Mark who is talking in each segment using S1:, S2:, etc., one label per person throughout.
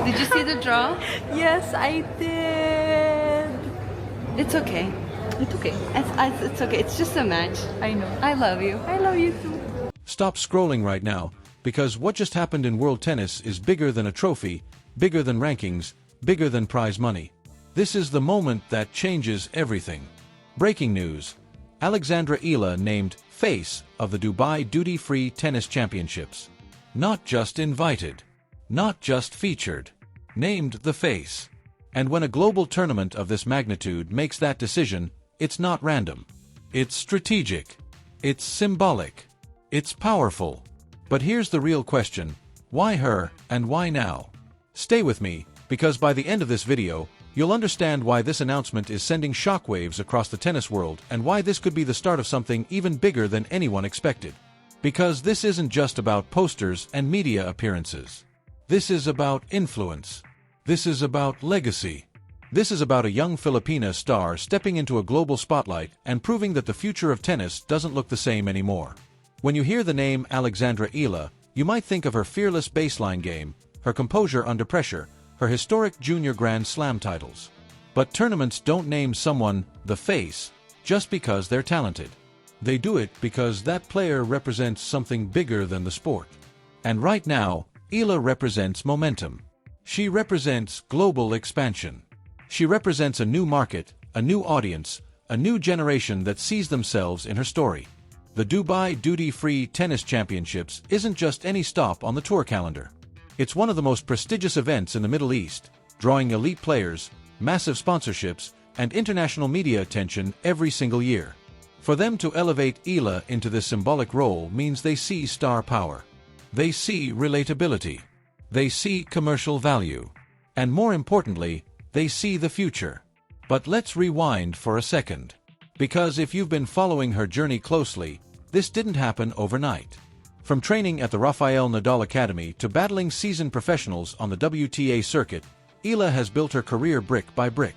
S1: Did you see the draw?
S2: Yes, I did.
S1: It's okay.
S2: It's okay.
S1: It's okay. It's just a match.
S2: I know.
S1: I love you.
S2: I love you too.
S3: Stop scrolling right now, because what just happened in world tennis is bigger than a trophy, bigger than rankings, bigger than prize money. This is the moment that changes everything. Breaking news. Alexandra Eala named face of the Dubai Duty-Free Tennis Championships. Not just invited. Not just featured. Named the face. And when a global tournament of this magnitude makes that decision, it's not random. It's strategic. It's symbolic. It's powerful. But here's the real question. Why her, and why now? Stay with me, because by the end of this video, you'll understand why this announcement is sending shockwaves across the tennis world and why this could be the start of something even bigger than anyone expected. Because this isn't just about posters and media appearances. This is about influence. This is about legacy. This is about a young Filipina star stepping into a global spotlight and proving that the future of tennis doesn't look the same anymore. When you hear the name Alexandra Eala, you might think of her fearless baseline game, her composure under pressure, her historic junior Grand Slam titles. But tournaments don't name someone the face just because they're talented. They do it because that player represents something bigger than the sport. And right now, Eala represents momentum. She represents global expansion. She represents a new market, a new audience, a new generation that sees themselves in her story. The Dubai Duty-Free Tennis Championships isn't just any stop on the tour calendar. It's one of the most prestigious events in the Middle East, drawing elite players, massive sponsorships, and international media attention every single year. For them to elevate Eala into this symbolic role means they see star power. They see relatability. They see commercial value. And more importantly, they see the future. But let's rewind for a second. Because if you've been following her journey closely, this didn't happen overnight. From training at the Rafael Nadal Academy to battling seasoned professionals on the WTA circuit, Eala has built her career brick by brick.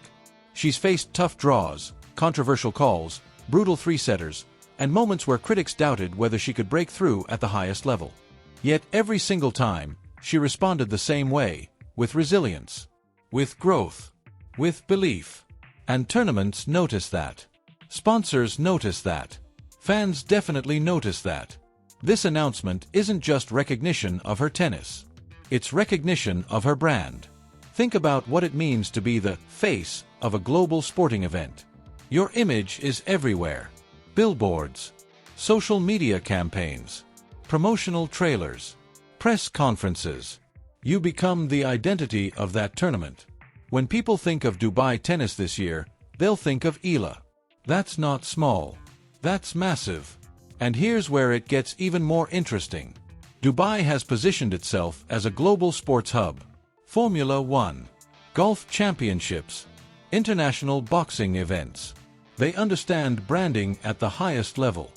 S3: She's faced tough draws, controversial calls, brutal three-setters, and moments where critics doubted whether she could break through at the highest level. Yet every single time, she responded the same way, with resilience, with growth, with belief. And tournaments notice that. Sponsors notice that. Fans definitely notice that. This announcement isn't just recognition of her tennis. It's recognition of her brand. Think about what it means to be the face of a global sporting event. Your image is everywhere. Billboards, social media campaigns, promotional trailers, press conferences. You become the identity of that tournament. When people think of Dubai tennis this year, they'll think of Eala. That's not small. That's massive. And here's where it gets even more interesting. Dubai has positioned itself as a global sports hub. Formula One, golf championships, international boxing events. They understand branding at the highest level.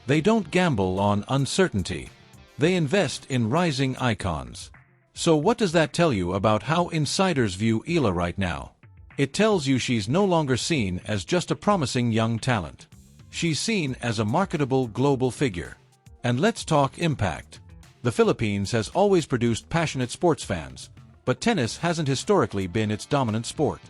S3: They don't gamble on uncertainty. They invest in rising icons. So what does that tell you about how insiders view Eala right now? It tells you she's no longer seen as just a promising young talent. She's seen as a marketable global figure. And let's talk impact. The Philippines has always produced passionate sports fans, but tennis hasn't historically been its dominant sport.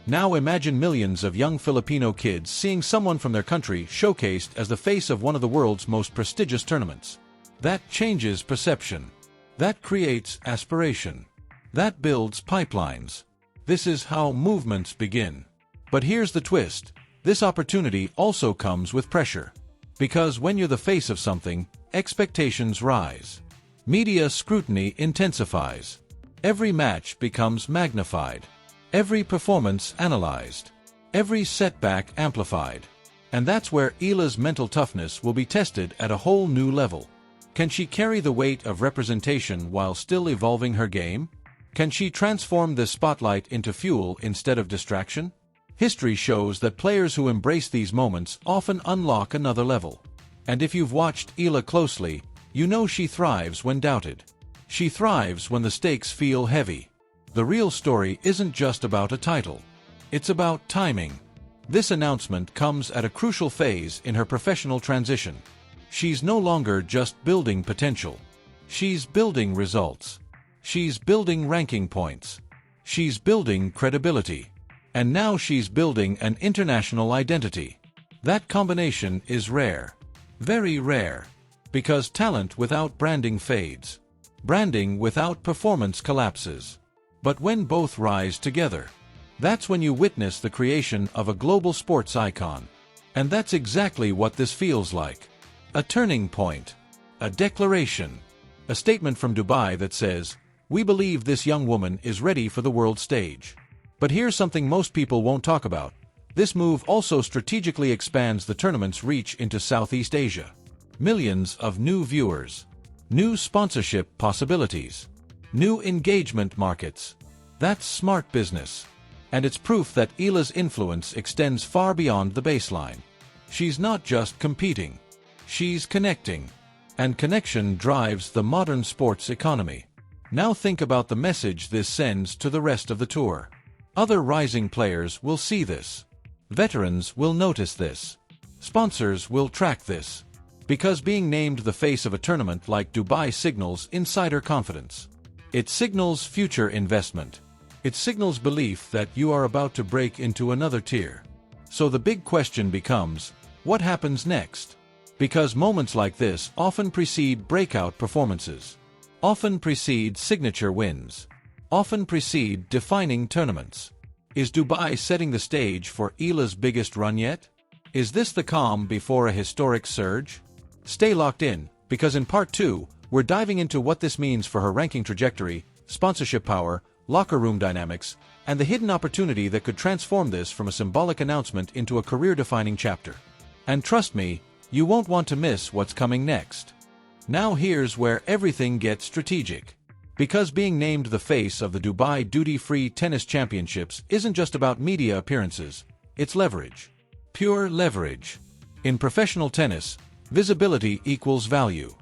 S3: Now imagine millions of young Filipino kids seeing someone from their country showcased as the face of one of the world's most prestigious tournaments. That changes perception. That creates aspiration. That builds pipelines. This is how movements begin. But here's the twist. This opportunity also comes with pressure. Because when you're the face of something, expectations rise. Media scrutiny intensifies. Every match becomes magnified. Every performance analyzed. Every setback amplified. And that's where Eala's mental toughness will be tested at a whole new level. Can she carry the weight of representation while still evolving her game? Can she transform this spotlight into fuel instead of distraction? History shows that players who embrace these moments often unlock another level. And if you've watched Eala closely, you know she thrives when doubted. She thrives when the stakes feel heavy. The real story isn't just about a title. It's about timing. This announcement comes at a crucial phase in her professional transition. She's no longer just building potential. She's building results. She's building ranking points. She's building credibility. And now she's building an international identity. That combination is rare. Very rare. Because talent without branding fades. Branding without performance collapses. But when both rise together, that's when you witness the creation of a global sports icon. And that's exactly what this feels like. A turning point. A declaration. A statement from Dubai that says, "We believe this young woman is ready for the world stage." But here's something most people won't talk about. This move also strategically expands the tournament's reach into Southeast Asia. Millions of new viewers. New sponsorship possibilities. New engagement markets. That's smart business. And it's proof that Eala's influence extends far beyond the baseline. She's not just competing. She's connecting. And connection drives the modern sports economy. Now think about the message this sends to the rest of the tour. Other rising players will see this. Veterans will notice this. Sponsors will track this. Because being named the face of a tournament like Dubai signals insider confidence. It signals future investment. It signals belief that you are about to break into another tier. So the big question becomes, what happens next? Because moments like this often precede breakout performances. Often precede signature wins. Often precede defining tournaments. Is Dubai setting the stage for Eala's biggest run yet? Is this the calm before a historic surge? Stay locked in, because in Part 2, we're diving into what this means for her ranking trajectory, sponsorship power, locker room dynamics, and the hidden opportunity that could transform this from a symbolic announcement into a career-defining chapter. And trust me, you won't want to miss what's coming next. Now here's where everything gets strategic. Because being named the face of the Dubai Duty-Free Tennis Championships isn't just about media appearances, it's leverage. Pure leverage. In professional tennis, visibility equals value.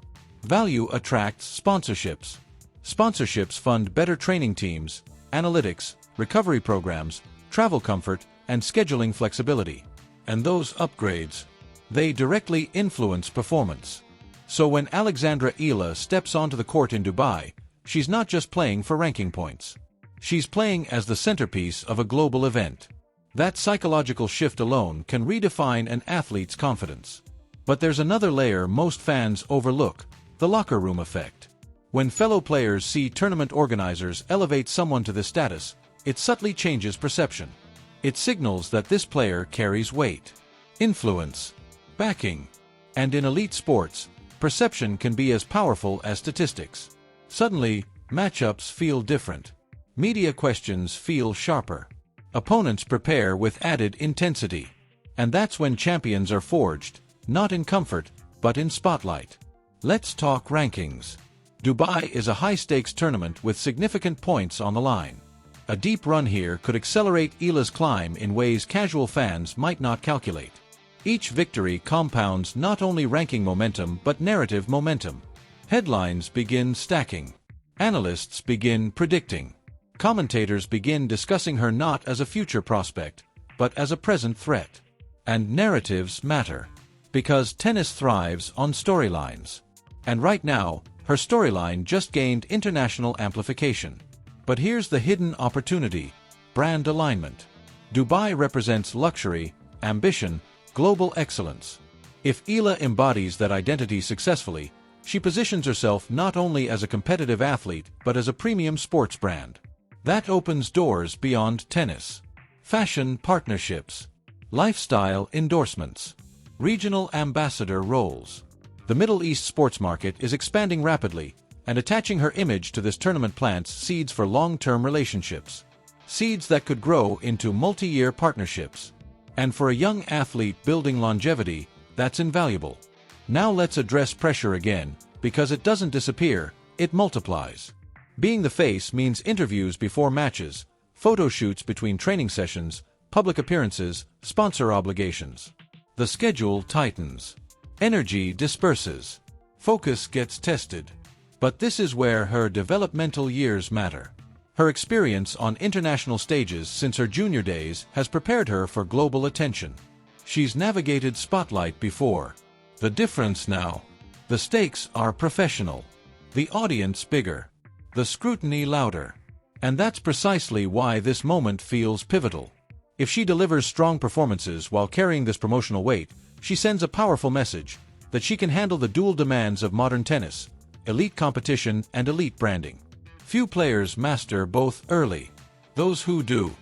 S3: Value attracts sponsorships. Sponsorships fund better training teams, analytics, recovery programs, travel comfort, and scheduling flexibility. And those upgrades, they directly influence performance. So when Alexandra Eala steps onto the court in Dubai, she's not just playing for ranking points. She's playing as the centerpiece of a global event. That psychological shift alone can redefine an athlete's confidence. But there's another layer most fans overlook, the locker room effect. When fellow players see tournament organizers elevate someone to this status, it subtly changes perception. It signals that this player carries weight, influence, backing. And in elite sports, perception can be as powerful as statistics. Suddenly, matchups feel different. Media questions feel sharper. Opponents prepare with added intensity. And that's when champions are forged, not in comfort, but in spotlight. Let's talk rankings. Dubai is a high-stakes tournament with significant points on the line. A deep run here could accelerate Eala's climb in ways casual fans might not calculate. Each victory compounds not only ranking momentum but narrative momentum. Headlines begin stacking. Analysts begin predicting. Commentators begin discussing her not as a future prospect, but as a present threat. And narratives matter. Because tennis thrives on storylines. And right now, her storyline just gained international amplification. But here's the hidden opportunity: brand alignment. Dubai represents luxury, ambition, global excellence. If Eala embodies that identity successfully, she positions herself not only as a competitive athlete but as a premium sports brand. That opens doors beyond tennis. Fashion partnerships, lifestyle endorsements, regional ambassador roles. The Middle East sports market is expanding rapidly, and attaching her image to this tournament plants seeds for long-term relationships. Seeds that could grow into multi-year partnerships. And for a young athlete building longevity, that's invaluable. Now let's address pressure again, because it doesn't disappear, it multiplies. Being the face means interviews before matches, photo shoots between training sessions, public appearances, sponsor obligations. The schedule tightens. Energy disperses. Focus gets tested. But this is where her developmental years matter. Her experience on international stages since her junior days has prepared her for global attention. She's navigated spotlight before. The difference now: the stakes are professional. The audience bigger. The scrutiny louder. And that's precisely why this moment feels pivotal. If she delivers strong performances while carrying this promotional weight, she sends a powerful message that she can handle the dual demands of modern tennis, elite competition and elite branding. Few players master both early. Those who do,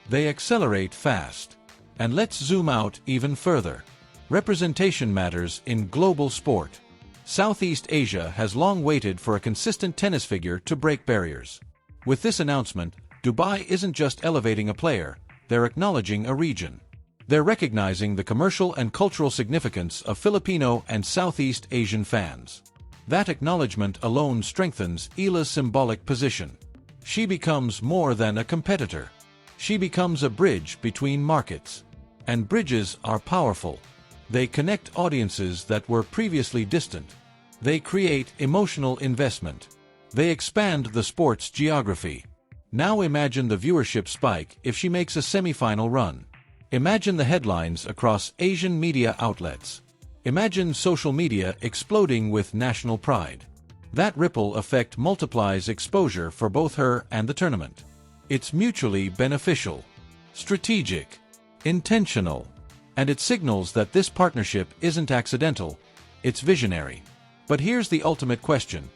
S3: they accelerate fast. And let's zoom out even further. Representation matters in global sport. Southeast Asia has long waited for a consistent tennis figure to break barriers. With this announcement, Dubai isn't just elevating a player, they're acknowledging a region. They're recognizing the commercial and cultural significance of Filipino and Southeast Asian fans. That acknowledgement alone strengthens Eala's symbolic position. She becomes more than a competitor. She becomes a bridge between markets. And bridges are powerful. They connect audiences that were previously distant. They create emotional investment. They expand the sport's geography. Now imagine the viewership spike if she makes a semi-final run. Imagine the headlines across Asian media outlets. Imagine social media exploding with national pride. That ripple effect multiplies exposure for both her and the tournament. It's mutually beneficial, strategic, intentional, and it signals that this partnership isn't accidental, it's visionary. But here's the ultimate question.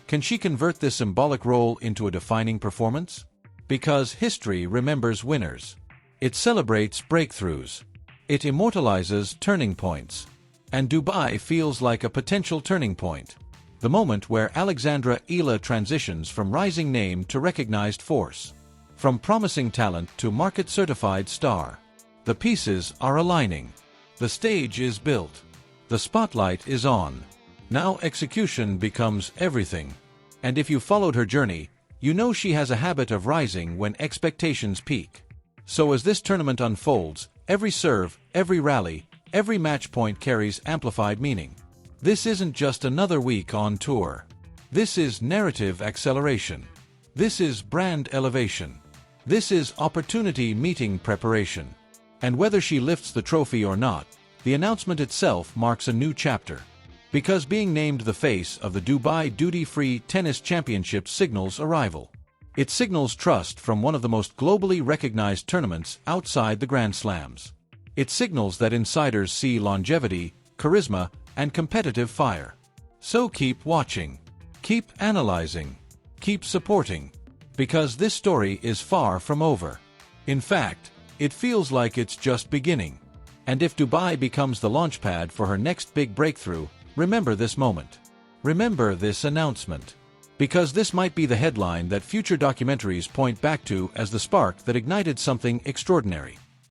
S3: Can she convert this symbolic role into a defining performance? Because history remembers winners. It celebrates breakthroughs. It immortalizes turning points. And Dubai feels like a potential turning point. The moment where Alexandra Eala transitions from rising name to recognized force. From promising talent to market-certified star. The pieces are aligning. The stage is built. The spotlight is on. Now execution becomes everything. And if you followed her journey, you know she has a habit of rising when expectations peak. So as this tournament unfolds, every serve, every rally, every match point carries amplified meaning. This isn't just another week on tour. This is narrative acceleration. This is brand elevation. This is opportunity meeting preparation. And whether she lifts the trophy or not, the announcement itself marks a new chapter. Because being named the face of the Dubai Duty-Free Tennis Championships signals arrival. It signals trust from one of the most globally recognized tournaments outside the Grand Slams. It signals that insiders see longevity, charisma, and competitive fire. So keep watching. Keep analyzing. Keep supporting. Because this story is far from over. In fact, it feels like it's just beginning. And if Dubai becomes the launchpad for her next big breakthrough, remember this moment. Remember this announcement. Because this might be the headline that future documentaries point back to as the spark that ignited something extraordinary.